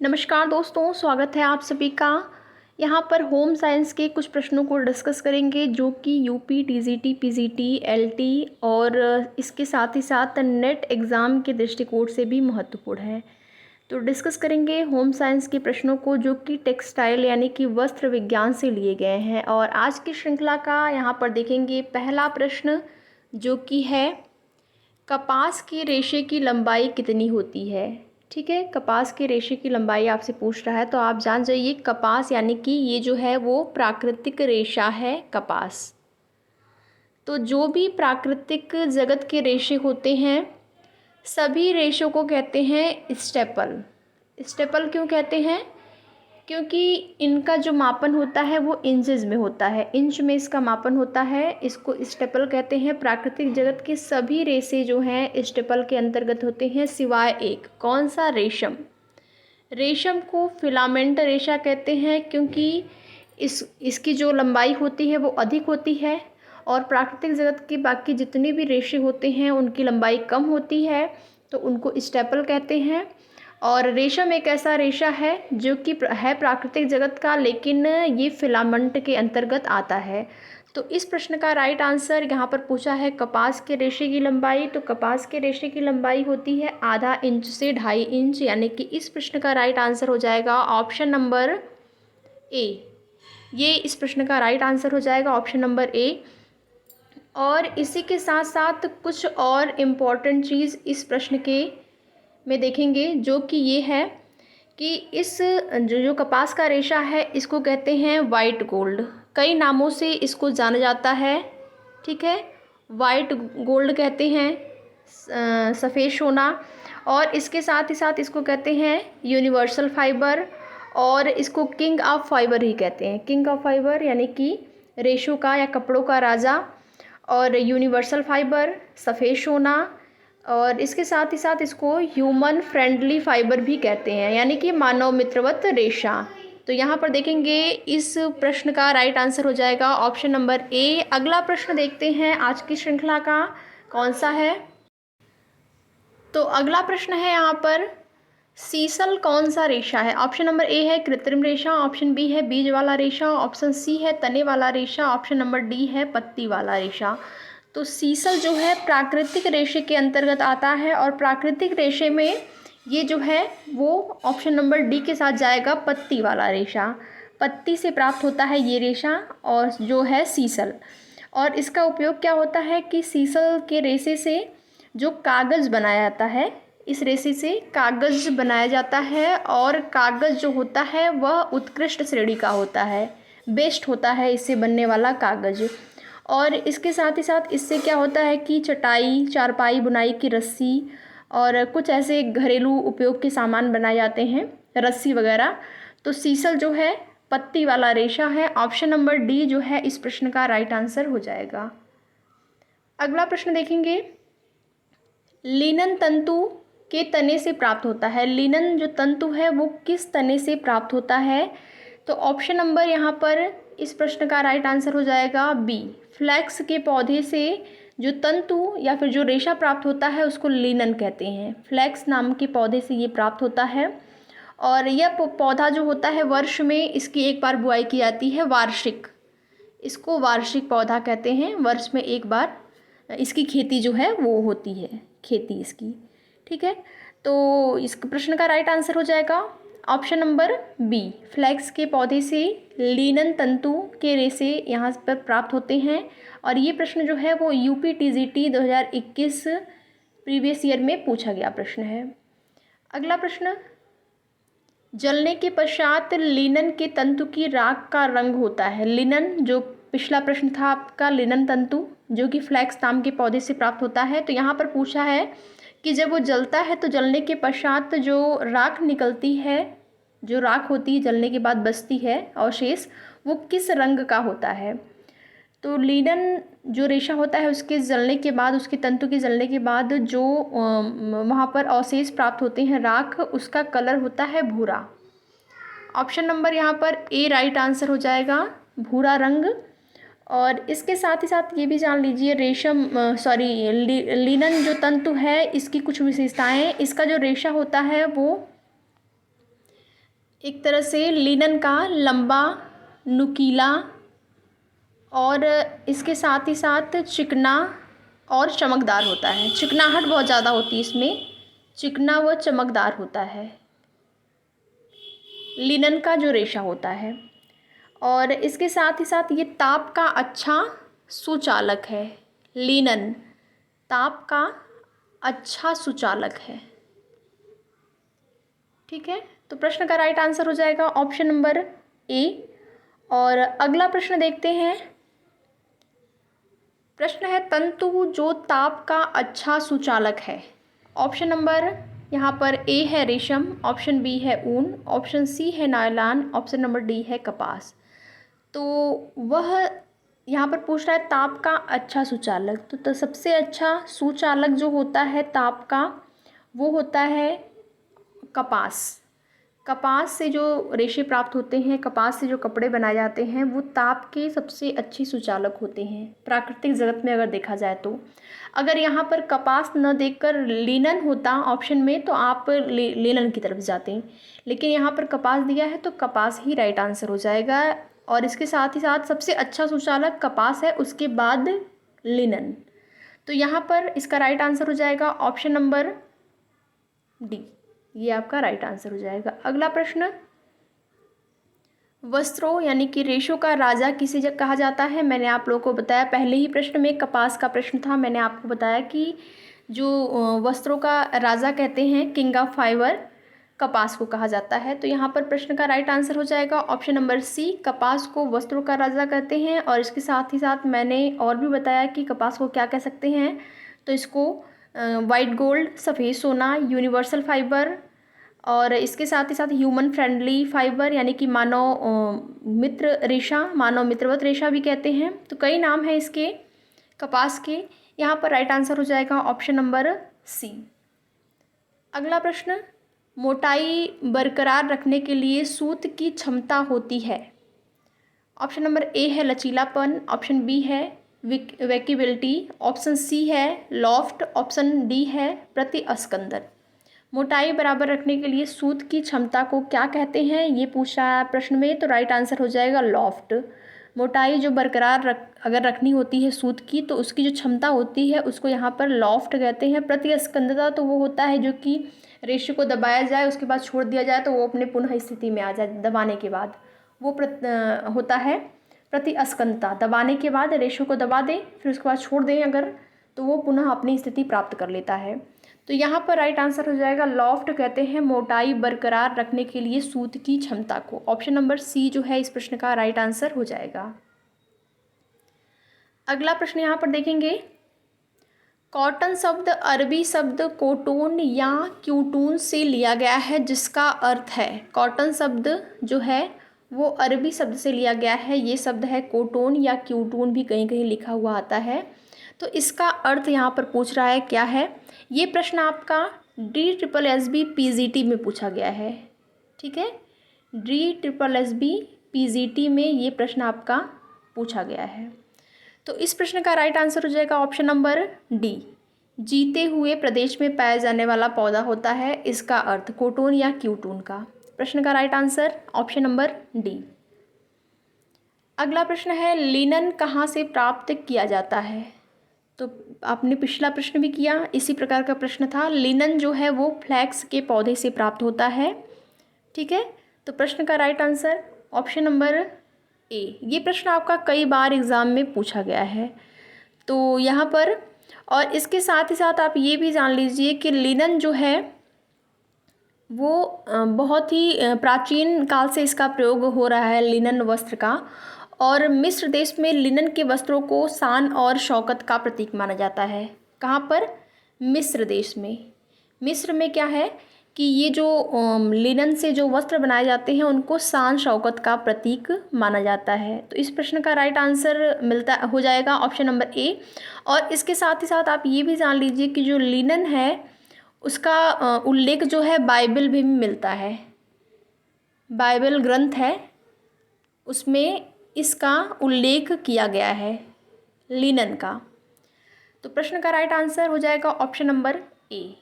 नमस्कार दोस्तों, स्वागत है आप सभी का। यहाँ पर होम साइंस के कुछ प्रश्नों को डिस्कस करेंगे जो कि यूपी, टीजीटी, पीजीटी, एलटी और इसके साथ ही साथ नेट एग्ज़ाम के दृष्टिकोण से भी महत्वपूर्ण है। तो डिस्कस करेंगे होम साइंस के प्रश्नों को जो कि टेक्सटाइल यानी कि वस्त्र विज्ञान से लिए गए हैं। और आज की श्रृंखला का यहाँ पर देखेंगे पहला प्रश्न जो कि है कपास की रेशे की लंबाई कितनी होती है। ठीक है, कपास के रेशे की लंबाई आपसे पूछ रहा है तो आप जान जाइए कपास यानी कि ये जो है वो प्राकृतिक रेशा है कपास। तो जो भी प्राकृतिक जगत के रेशे होते हैं सभी रेशों को कहते हैं स्टेपल। स्टेपल क्यों कहते हैं? क्योंकि इनका जो मापन होता है वो इंचेस में होता है, इंच में इसका मापन होता है। इसको स्टेपल कहते हैं। प्राकृतिक जगत के सभी रेशे जो हैं स्टेपल के अंतर्गत होते हैं सिवाय एक, कौन सा? रेशम। रेशम को फिलामेंट रेशा कहते हैं क्योंकि इसकी जो लंबाई होती है वो अधिक होती है और प्राकृतिक जगत के बाकी जितने भी रेशे होते हैं उनकी लंबाई कम होती है, तो उनको स्टेपल कहते हैं। और रेशम एक ऐसा रेशा है जो कि है प्राकृतिक जगत का, लेकिन ये फिलामेंट के अंतर्गत आता है। तो इस प्रश्न का राइट आंसर यहाँ पर पूछा है कपास के रेशे की लंबाई। तो कपास के रेशे की लंबाई होती है आधा इंच से 2.5 इंच, यानी कि इस प्रश्न का राइट आंसर हो जाएगा ऑप्शन नंबर ए। ये इस प्रश्न का राइट आंसर हो जाएगा ऑप्शन नंबर ए। और इसी के साथ साथ कुछ और इम्पॉर्टेंट चीज़ इस प्रश्न के में देखेंगे जो कि ये है कि इस जो कपास का रेशा है इसको कहते हैं वाइट गोल्ड। कई नामों से इसको जाना जाता है। ठीक है, वाइट गोल्ड कहते हैं, सफ़ेद सोना। और इसके साथ ही साथ इसको कहते हैं यूनिवर्सल फाइबर और इसको किंग ऑफ फाइबर ही कहते हैं। किंग ऑफ फाइबर यानी कि रेशों का या कपड़ों का राजा, और यूनिवर्सल फाइबर सफ़ेद सोना, और इसके साथ ही साथ इसको ह्यूमन फ्रेंडली फाइबर भी कहते हैं यानी कि मानव मित्रवत रेशा। तो यहाँ पर देखेंगे इस प्रश्न का राइट आंसर हो जाएगा ऑप्शन नंबर ए। अगला प्रश्न देखते हैं आज की श्रृंखला का कौन सा है। तो अगला प्रश्न है यहाँ पर सीसल कौन सा रेशा है। ऑप्शन नंबर ए है कृत्रिम रेशा, ऑप्शन बी है बीज वाला रेशा, ऑप्शन सी है तने वाला रेशा, ऑप्शन नंबर डी है पत्ती वाला रेशा। तो सीसल जो है प्राकृतिक रेशे के अंतर्गत आता है और प्राकृतिक रेशे में ये जो है वो ऑप्शन नंबर डी के साथ जाएगा, पत्ती वाला रेशा। पत्ती से प्राप्त होता है ये रेशा और जो है सीसल। और इसका उपयोग क्या होता है कि सीसल के रेशे से जो कागज़ बनाया जाता है, इस रेशे से कागज़ बनाया जाता है और कागज़ जो होता है वह उत्कृष्ट श्रेणी का होता है, बेस्ट होता है इससे बनने वाला कागज़। और इसके साथ ही साथ इससे क्या होता है कि चटाई, चारपाई, बुनाई की रस्सी और कुछ ऐसे घरेलू उपयोग के सामान बनाए जाते हैं, रस्सी वगैरह। तो सीसल जो है पत्ती वाला रेशा है। ऑप्शन नंबर डी जो है इस प्रश्न का राइट आंसर हो जाएगा। अगला प्रश्न देखेंगे, लिनन तंतु के तने से प्राप्त होता है। लिनन जो तंतु है वो किस तने से प्राप्त होता है? तो ऑप्शन नंबर यहाँ पर इस प्रश्न का राइट आंसर हो जाएगा बी। फ्लैक्स के पौधे से जो तंतु या फिर जो रेशा प्राप्त होता है उसको लिनन कहते हैं। फ्लैक्स नाम के पौधे से ये प्राप्त होता है और यह पौधा जो होता है वर्ष में इसकी एक बार बुआई की जाती है, वार्षिक। इसको वार्षिक पौधा कहते हैं। वर्ष में एक बार इसकी खेती जो है वो होती है, खेती इसकी। ठीक है, तो इस प्रश्न का राइट आंसर हो जाएगा ऑप्शन नंबर बी। फ्लैक्स के पौधे से लिनन तंतु के रेशे यहाँ पर प्राप्त होते हैं। और ये प्रश्न जो है वो यूपी टीजीटी 2021 प्रीवियस ईयर में पूछा गया प्रश्न है। अगला प्रश्न, जलने के पश्चात लिनन के तंतु की राख का रंग होता है। लिनन जो पिछला प्रश्न था आपका, लिनन तंतु जो कि फ्लैक्स नाम के पौधे से प्राप्त होता है। तो यहाँ पर पूछा है कि जब वो जलता है तो जलने के पश्चात जो राख निकलती है, जो राख होती है जलने के बाद बचती है अवशेष, वो किस रंग का होता है? तो लिनन जो रेशा होता है उसके जलने के बाद, उसके तंतु के जलने के बाद जो वहाँ पर अवशेष प्राप्त होते हैं राख, उसका कलर होता है भूरा। ऑप्शन नंबर यहाँ पर ए राइट आंसर हो जाएगा, भूरा रंग। और इसके साथ ही साथ ये भी जान लीजिए लिनन जो तंतु है इसकी कुछ विशेषताएं। इसका जो रेशा होता है वो एक तरह से लिनन का लंबा, नुकीला और इसके साथ ही साथ चिकना और चमकदार होता है। चिकनाहट बहुत ज़्यादा होती है इसमें, चिकना व चमकदार होता है लिनन का जो रेशा होता है। और इसके साथ ही साथ ये ताप का अच्छा सुचालक है। लिनन ताप का अच्छा सुचालक है। ठीक है, तो प्रश्न का राइट आंसर हो जाएगा ऑप्शन नंबर ए। और अगला प्रश्न देखते हैं। प्रश्न है तंतु जो ताप का अच्छा सुचालक है। ऑप्शन नंबर यहाँ पर ए है रेशम, ऑप्शन बी है ऊन, ऑप्शन सी है नायलॉन, ऑप्शन नंबर डी है कपास। तो वह यहाँ पर पूछ रहा है ताप का अच्छा सुचालक। तो सबसे अच्छा सुचालक जो होता है ताप का, वो होता है कपास। कपास से जो रेशे प्राप्त होते हैं, कपास से जो कपड़े बनाए जाते हैं, वो ताप के सबसे अच्छे सुचालक होते हैं प्राकृतिक जगत में अगर देखा जाए तो। अगर यहाँ पर कपास न देखकर लिनन होता ऑप्शन में तो आप लिनन की तरफ जाते हैं, लेकिन यहाँ पर कपास दिया है तो कपास ही राइट आंसर हो जाएगा। और इसके साथ ही साथ सबसे अच्छा सुचालक कपास है, उसके बाद लिनन। तो यहाँ पर इसका राइट आंसर हो जाएगा ऑप्शन नंबर डी, ये आपका राइट आंसर हो जाएगा। अगला प्रश्न, वस्त्रों यानी कि रेशों का राजा किसे कहा जाता है। मैंने आप लोगों को बताया पहले ही प्रश्न में, कपास का प्रश्न था, मैंने आपको बताया कि जो वस्त्रों का राजा कहते हैं, किंग ऑफ फाइबर, कपास को कहा जाता है। तो यहाँ पर प्रश्न का राइट आंसर हो जाएगा ऑप्शन नंबर सी, कपास को वस्त्रों का राजा कहते हैं। और इसके साथ ही साथ मैंने और भी बताया कि कपास को क्या कह सकते हैं। तो इसको वाइट गोल्ड, सफ़ेद सोना, यूनिवर्सल फाइबर, और इसके साथ ही साथ ह्यूमन फ्रेंडली फाइबर यानी कि मानव मित्र रेशा, मानव मित्रवत रेशा भी कहते हैं। तो कई नाम हैं इसके कपास के। यहाँ पर राइट आंसर हो जाएगा ऑप्शन नंबर सी। अगला प्रश्न, मोटाई बरकरार रखने के लिए सूत की क्षमता होती है। ऑप्शन नंबर ए है लचीलापन, ऑप्शन बी है वेकेबिलिटी, ऑप्शन सी है लॉफ्ट, ऑप्शन डी है प्रतिस्कंदन। मोटाई बराबर रखने के लिए सूत की क्षमता को क्या कहते हैं, ये पूछ रहा है प्रश्न में। तो राइट आंसर हो जाएगा लॉफ्ट। मोटाई जो बरकरार अगर रखनी होती है सूत की, तो उसकी जो क्षमता होती है उसको यहाँ पर लॉफ्ट कहते हैं। प्रतिस्कंदता तो वो होता है जो कि रेशे को दबाया जाए, उसके बाद छोड़ दिया जाए तो वो अपने पुनः स्थिति में आ जाए दबाने के बाद, वो होता है प्रतिस्कंदता। दबाने के बाद रेशे को दबा दें, फिर उसके बाद छोड़ दें अगर, तो वो पुनः अपनी स्थिति प्राप्त कर लेता है। तो यहाँ पर राइट आंसर हो जाएगा लॉफ्ट कहते हैं मोटाई बरकरार रखने के लिए सूत की क्षमता को। ऑप्शन नंबर सी जो है इस प्रश्न का राइट आंसर हो जाएगा। अगला प्रश्न यहाँ पर देखेंगे, कॉटन शब्द अरबी शब्द कोटोन या क्यूटून से लिया गया है, जिसका अर्थ है, कॉटन शब्द जो है वो अरबी शब्द से लिया गया है। ये शब्द है कोटोन या क्यूटून भी कहीं कहीं लिखा हुआ आता है। तो इसका अर्थ यहाँ पर पूछ रहा है क्या है। ये प्रश्न आपका DSSB PGT में पूछा गया है। ठीक है, DSSB PGT में ये प्रश्न आपका पूछा गया है। तो इस प्रश्न का राइट आंसर हो जाएगा ऑप्शन नंबर डी, जीते हुए प्रदेश में पाया जाने वाला पौधा होता है, इसका अर्थ कोटोन या क्यूटून का। प्रश्न का right answer option number D. अगला प्रश्न है, लिनन कहाँ से प्राप्त किया जाता है। तो आपने पिछला प्रश्न भी किया, इसी प्रकार का प्रश्न था। लिनन जो है वो फ्लैक्स के पौधे से प्राप्त होता है। ठीक है, तो प्रश्न का right answer option number A. ये प्रश्न आपका कई बार एग्ज़ाम में पूछा गया है। तो यहाँ पर, और इसके साथ ही साथ आप ये भी जान लीजिए कि लिनन जो है वो बहुत ही प्राचीन काल से इसका प्रयोग हो रहा है, लिनन वस्त्र का। और मिस्र देश में लिनन के वस्त्रों को शान और शौकत का प्रतीक माना जाता है। कहाँ पर, मिस्र देश में। मिस्र में क्या है कि ये जो लिनन से जो वस्त्र बनाए जाते हैं उनको शान शौकत का प्रतीक माना जाता है। तो इस प्रश्न का राइट आंसर मिलता हो जाएगा ऑप्शन नंबर ए। और इसके साथ ही साथ आप ये भी जान लीजिए कि जो लिनन है उसका उल्लेख जो है बाइबल भी मिलता है। बाइबल ग्रंथ है, उसमें इसका उल्लेख किया गया है लिनन का। तो प्रश्न का राइट आंसर हो जाएगा ऑप्शन नंबर ए।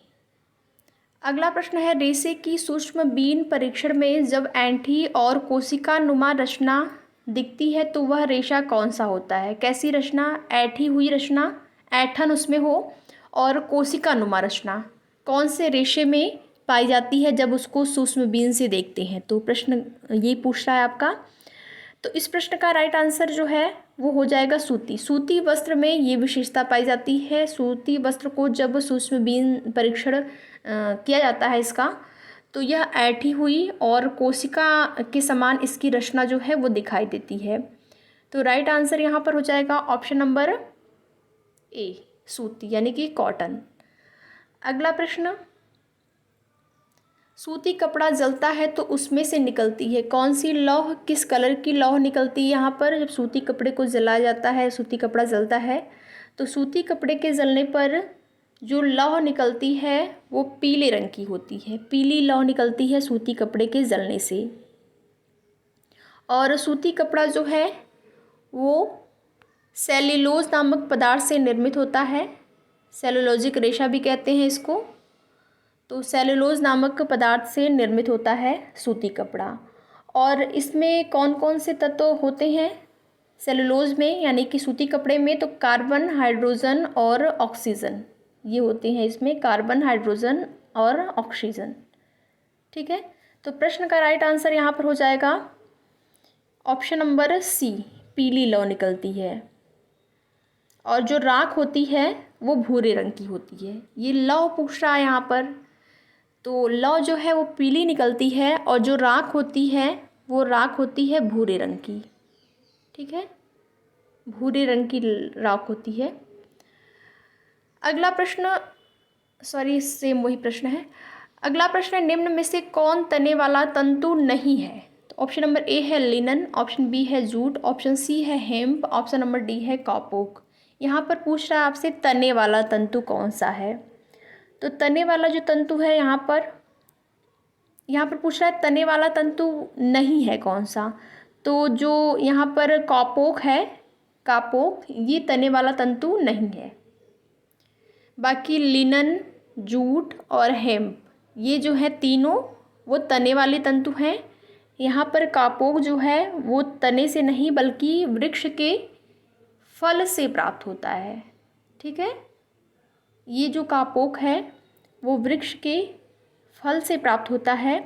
अगला प्रश्न है, रेशे की सूक्ष्म बीन परीक्षण में जब ऐंठी और कोशिका नुमा रचना दिखती है तो वह रेशा कौन सा होता है? कैसी रचना? ऐंठी हुई रचना, ऐंठन उसमें हो, और कोशिका नुमा रचना कौन से रेशे में पाई जाती है जब उसको सूक्ष्म बीन से देखते हैं? तो प्रश्न ये पूछ रहा है आपका। तो इस प्रश्न का राइट आंसर जो है वो हो जाएगा सूती। सूती वस्त्र में ये विशेषता पाई जाती है। सूती वस्त्र को जब सूक्ष्म बीन परीक्षण किया जाता है इसका, तो यह ऐंठी हुई और कोशिका के समान इसकी रचना जो है वो दिखाई देती है। तो राइट आंसर यहाँ पर हो जाएगा ऑप्शन नंबर ए, सूती यानी कि कॉटन। अगला प्रश्न, सूती कपड़ा जलता है तो उसमें से निकलती है कौन सी लौह? किस कलर की लौह निकलती है यहाँ पर जब सूती कपड़े को जलाया जाता है, सूती कपड़ा जलता है तो सूती कपड़े के जलने पर जो लौह निकलती है वो पीले रंग की होती है। पीली लौह निकलती है सूती कपड़े के जलने से। और सूती कपड़ा जो है वो सेल्यूलोज नामक पदार्थ से निर्मित होता है। सेलुलोजिक रेशा भी कहते हैं इसको। तो सेलुलोज नामक पदार्थ से निर्मित होता है सूती कपड़ा। और इसमें कौन कौन से तत्व होते हैं सेलुलोज में यानी कि सूती कपड़े में? तो कार्बन, हाइड्रोजन और ऑक्सीजन, ये होते हैं इसमें, कार्बन, हाइड्रोजन और ऑक्सीजन। ठीक है, तो प्रश्न का राइट आंसर यहाँ पर हो जाएगा ऑप्शन नंबर सी, पीली लौ निकलती है। और जो राख होती है वो भूरे रंग की होती है। ये लौ पूछ रहा है यहाँ पर, तो लौ जो है वो पीली निकलती है और जो राख होती है वो राख होती है भूरे रंग की। ठीक है, भूरे रंग की राख होती है। अगला प्रश्न, सॉरी सेम वही प्रश्न है। अगला प्रश्न है, निम्न में से कौन तने वाला तंतु नहीं है? तो ऑप्शन नंबर ए है लिनन, ऑप्शन बी है जूट, ऑप्शन सी है हेम्प, ऑप्शन नंबर डी है कॉपोक। यहाँ पर पूछ रहा है आपसे तने वाला तंतु कौन सा है। तो तने वाला जो तंतु है यहाँ पर पूछ रहा है तने वाला तंतु नहीं है कौन सा। तो जो यहाँ पर कॉपोक है, कापोक, ये तने वाला तंतु नहीं है। बाकी लिनन, जूट और हेम्प ये जो है तीनों वो तने वाले तंतु हैं। यहाँ पर कापोक जो है वो तने से नहीं बल्कि वृक्ष के फल से प्राप्त होता है। ठीक है, ये जो कापोक है वो वृक्ष के फल से प्राप्त होता है।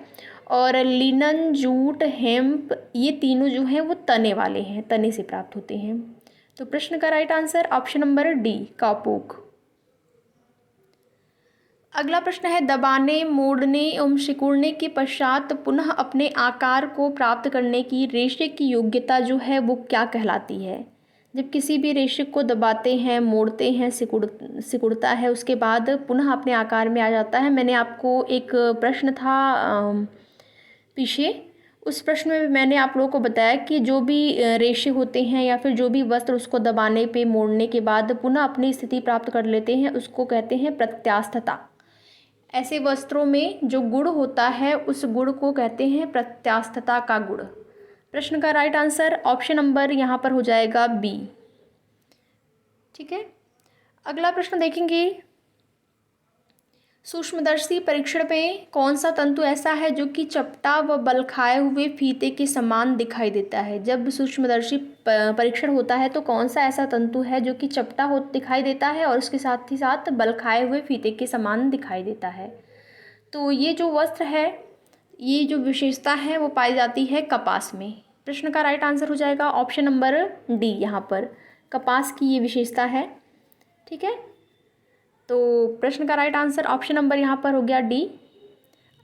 और लिनन, जूट, हेम्प ये तीनों जो हैं वो तने वाले हैं, तने से प्राप्त होते हैं। तो प्रश्न का right answer option number D, कापोक। अगला प्रश्न है, दबाने, मोड़ने एवं सिकुड़ने के पश्चात पुनः अपने आकार को प्राप्त करने की रेशे की योग्यता जो है वो क्या कहलाती है? जब किसी भी रेशे को दबाते हैं, मोड़ते हैं, सिकुड़ता है, उसके बाद पुनः अपने आकार में आ जाता है। मैंने आपको एक प्रश्न था पीछे, उस प्रश्न में मैंने आप लोगों को बताया कि जो भी रेशे होते हैं या फिर जो भी वस्त्र उसको दबाने पे, मोड़ने के बाद पुनः अपनी स्थिति प्राप्त कर लेते हैं उसको कहते हैं प्रत्यास्थता। ऐसे वस्त्रों में जो गुण होता है उस गुण को कहते हैं प्रत्यास्थता का गुण। प्रश्न का राइट आंसर ऑप्शन नंबर यहाँ पर हो जाएगा बी। ठीक है, अगला प्रश्न देखेंगे, सूक्ष्मदर्शी परीक्षण में कौन सा तंतु ऐसा है जो कि चपटा व बल खाए हुए फीते के समान दिखाई देता है? जब सूक्ष्मदर्शी परीक्षण होता है तो कौन सा ऐसा तंतु है जो कि चपटा हो दिखाई देता है और उसके साथ ही साथ बल खाए हुए फीते के समान दिखाई देता है? तो ये जो वस्त्र है, ये जो विशेषता है वो पाई जाती है कपास में। प्रश्न का राइट आंसर हो जाएगा ऑप्शन नंबर डी, यहाँ पर कपास की ये विशेषता है। ठीक है, तो प्रश्न का राइट आंसर ऑप्शन नंबर यहाँ पर हो गया डी।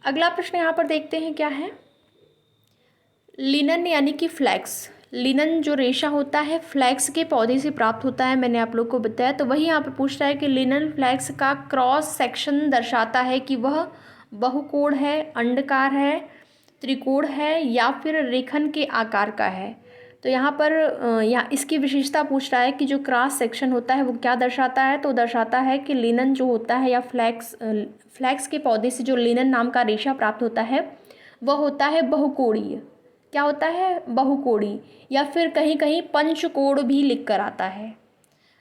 अगला प्रश्न यहाँ पर देखते हैं क्या है। लिनन यानी कि फ्लैक्स, लिनन जो रेशा होता है फ्लैक्स के पौधे से प्राप्त होता है, मैंने आप लोग को बताया। तो वही यहाँ पर पूछ रहा है कि लिनन फ्लैक्स का क्रॉस सेक्शन दर्शाता है कि वह बहुकोण है, अंडाकार है, त्रिकोण है या फिर रेखन के आकार का है। तो यहाँ पर यहाँ इसकी विशेषता पूछ रहा है कि जो क्रॉस सेक्शन होता है वो क्या दर्शाता है। तो दर्शाता है कि लिनन जो होता है या फ्लैक्स के पौधे से जो लिनन नाम का रेशा प्राप्त होता है वह होता है बहुकोणीय। क्या होता है? बहुकोणीय, या फिर कहीं कहीं पंचकोण भी लिख कर आता है।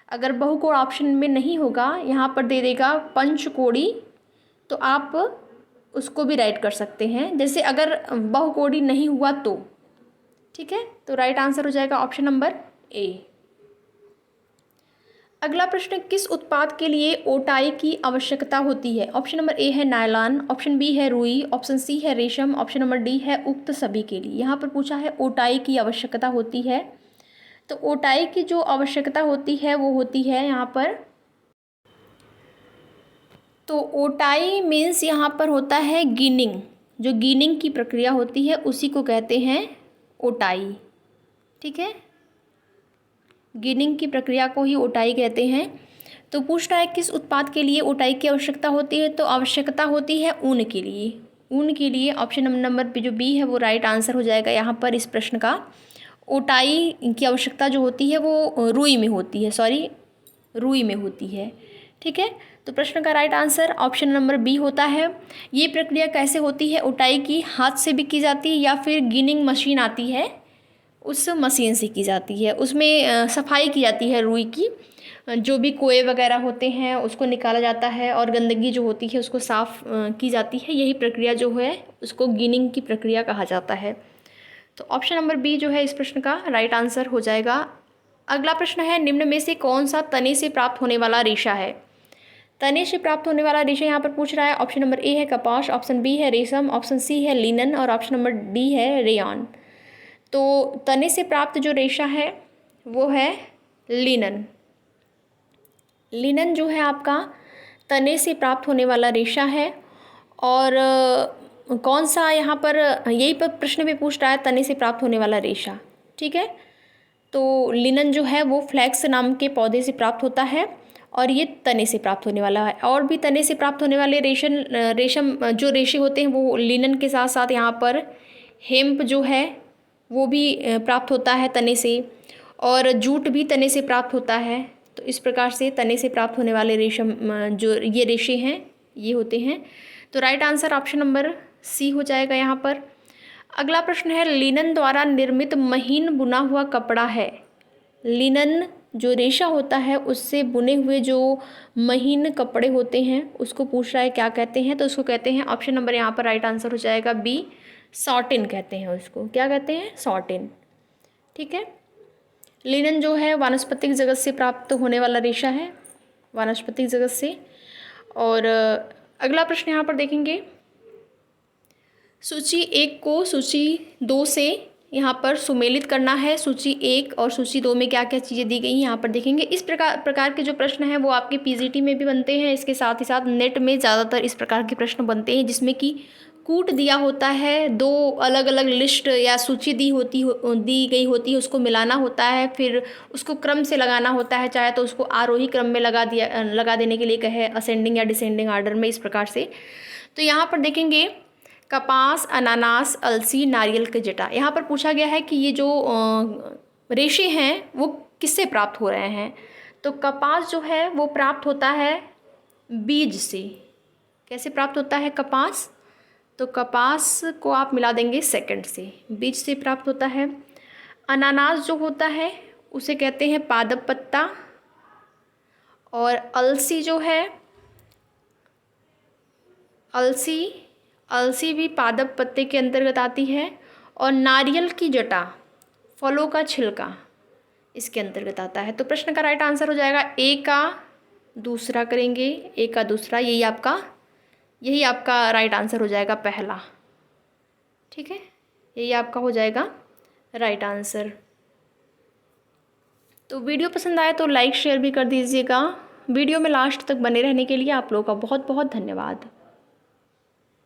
अगर बहुकोण ऑप्शन में नहीं होगा, यहाँ पर दे देगा पंचकोणी, तो आप उसको भी राइट कर सकते हैं, जैसे अगर बहुकोटि नहीं हुआ तो। ठीक है, तो राइट आंसर हो जाएगा ऑप्शन नंबर ए। अगला प्रश्न, किस उत्पाद के लिए ओटाई की आवश्यकता होती है? ऑप्शन नंबर ए है नायलॉन, ऑप्शन बी है रुई, ऑप्शन सी है रेशम, ऑप्शन नंबर डी है उक्त सभी के लिए। यहाँ पर पूछा है ओटाई की आवश्यकता होती है, तो ओटाई की जो आवश्यकता होती है वो होती है यहाँ पर, तो ओटाई मीन्स यहाँ पर होता है गिनिंग, जो गिनिंग की प्रक्रिया होती है उसी को कहते हैं ओटाई। ठीक है, गिनिंग की प्रक्रिया को ही ओटाई कहते हैं। तो पूछ रहा है किस उत्पाद के लिए ओटाई की आवश्यकता होती है, तो आवश्यकता होती है ऊन के लिए। ऊन के लिए ऑप्शन नंबर जो बी है वो राइट आंसर हो जाएगा यहाँ पर इस प्रश्न का। ओटाई की आवश्यकता जो होती है वो रुई में होती है, रुई में होती है। ठीक है, तो प्रश्न का right answer option number B होता है। ये प्रक्रिया कैसे होती है ओटाई की? हाथ से भी की जाती है या फिर गिनिंग मशीन आती है उस मशीन से की जाती है। उसमें सफाई की जाती है रुई की, जो भी कोए वगैरह होते हैं उसको निकाला जाता है और गंदगी जो होती है उसको साफ़ की जाती है। यही प्रक्रिया जो है उसको गिनिंग की प्रक्रिया कहा जाता है। तो ऑप्शन नंबर बी जो है इस प्रश्न का राइट आंसर हो जाएगा। अगला प्रश्न है, निम्न में से कौन सा तने से प्राप्त होने वाला रेशा है? तने से प्राप्त होने वाला रेशा यहाँ पर पूछ रहा है। ऑप्शन नंबर ए है कपास, ऑप्शन बी है रेशम, ऑप्शन सी है लिनन और ऑप्शन नंबर डी है रेयॉन। तो तने से प्राप्त जो रेशा है वो है लिनन। लिनन जो है आपका तने से प्राप्त होने वाला रेशा है। और कौन सा यहाँ पर, यही पर प्रश्न भी पूछ रहा है तने से प्राप्त होने वाला रेशा। ठीक है, तो लिनन जो है वो फ्लैक्स नाम के पौधे से प्राप्त होता है और ये तने से प्राप्त होने वाला है। और भी तने से प्राप्त होने वाले रेशम जो रेशे होते हैं वो लिनन के साथ साथ यहाँ पर हेम्प जो है वो भी प्राप्त होता है तने से, और जूट भी तने से प्राप्त होता है। तो इस प्रकार से तने से प्राप्त होने वाले रेशम जो ये रेशे हैं ये होते हैं। तो right answer option number C हो जाएगा यहाँ पर। अगला प्रश्न है, लिनन द्वारा निर्मित महीन बुना हुआ कपड़ा है। लिनन जो रेशा होता है उससे बुने हुए जो महीन कपड़े होते हैं उसको पूछ रहा है क्या कहते हैं, तो उसको कहते हैं ऑप्शन नंबर यहाँ पर राइट आंसर हो जाएगा बी, सॉटिन कहते हैं उसको। क्या कहते हैं? सॉटिन। ठीक है, लिनन जो है वानस्पतिक जगत से प्राप्त होने वाला रेशा है, वानस्पतिक जगत से। और अगला प्रश्न यहाँ पर देखेंगे, सूची 1 को सूची 2 से यहाँ पर सुमेलित करना है। सूची 1 और सूची 2 में क्या क्या चीज़ें दी गई हैं यहाँ पर देखेंगे। इस प्रकार के जो प्रश्न हैं वो आपके पीजीटी में भी बनते हैं, इसके साथ ही साथ नेट में ज़्यादातर इस प्रकार के प्रश्न बनते हैं जिसमें कि कूट दिया होता है, 2 अलग अलग लिस्ट या सूची दी गई होती है, उसको मिलाना होता है, फिर उसको क्रम से लगाना होता है, चाहे तो उसको आरोही क्रम में लगा देने के लिए कहे, असेंडिंग या डिसेंडिंग आर्डर में, इस प्रकार से। तो यहाँ पर देखेंगे कपास, अनानास, अलसी, नारियल के जटा। यहाँ पर पूछा गया है कि ये जो रेशे हैं वो किससे प्राप्त हो रहे हैं। तो कपास जो है वो प्राप्त होता है बीज से। कैसे प्राप्त होता है कपास? तो कपास को आप मिला देंगे सेकंड से, बीज से प्राप्त होता है। अनानास जो होता है उसे कहते हैं पादप पत्ता। और अलसी जो है, अलसी भी पादप पत्ते के अंतर्गत आती है। और नारियल की जटा, फलों का छिलका, इसके अंतर्गत आता है। तो प्रश्न का राइट आंसर हो जाएगा ए का दूसरा करेंगे, ए का दूसरा, यही आपका राइट आंसर हो जाएगा पहला। ठीक है, यही आपका हो जाएगा राइट आंसर। तो वीडियो पसंद आए तो लाइक शेयर भी कर दीजिएगा। वीडियो में लास्ट तक बने रहने के लिए आप लोगों का बहुत बहुत धन्यवाद।